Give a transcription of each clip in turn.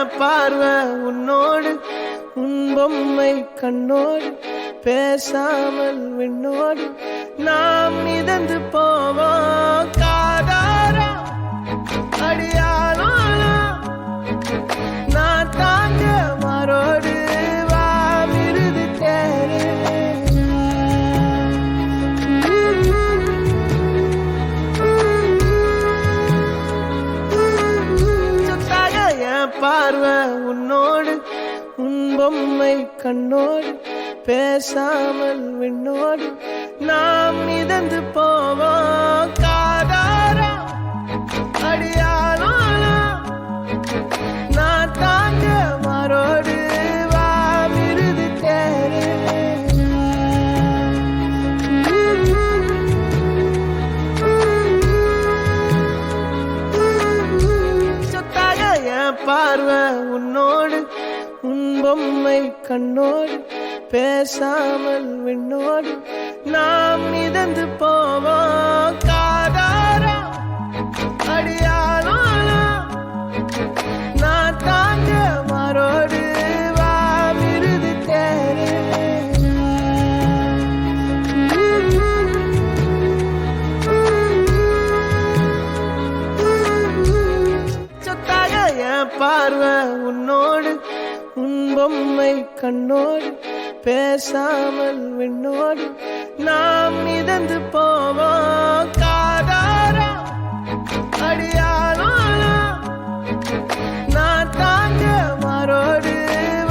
என் பார்வை உன்னோடு, உன் பொம்மை கண்ணோடு, பேசாமல் விண்ணோடு நாம் மிதந்து போவோம். காதாரா அடியாளோ நான் தாங்க மாறோடு வா மிருது தேரே. சொத்தாக என் பார்வை உன்னோடு, உன் பொம்மை கண்ணோடு, பேசாமல் விண்ணோடு நாம் மிதந்து போவோம். காதாரா அடியாளோ நான் தாங்க மாறோடு வா மிருது தேரே. சொத்தாக என் பார்வை உன்னோடு, உன் பொம்மை கண்ணோடு, பேசாமல் விண்ணோடு நாம் மிதந்து போவோம். காதாரா அடியாளோ நான் தாங்க மாறோடு வா மிருது தேரே. சொத்தாக என் பார்வை உன்னோடு, உன் பொம்மை கண்ணோடு, பேசாமல் விண்ணோடு நாம் மிதந்து போவோம். காதாரா அடியாளோ நான் தாங்க மாறோடு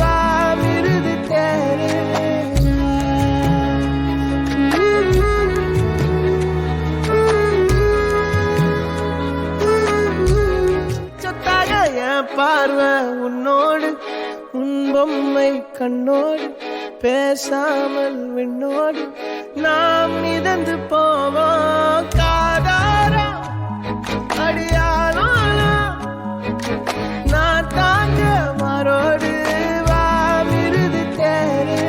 வா மிருது தேரே. சொத்தாக என் பார்வை உன்னோடு, உன் பொம்மை கண்ணோடு, பேசாமல் விண்ணோடு நாம் மிதந்து போவோம். காதாரா அடியாளோ நான் தாங்க மாறோடு வா மிருது தேரே.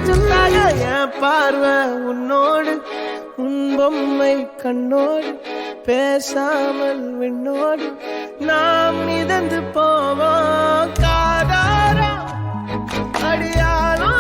சொத்தாக என் பார்வை உன்னோடு, உன் பொம்மை கண்ணோடு, பேசாமல் விண்ணோடு நாம் மிதந்து போவோம். காதாரா அடியாளோ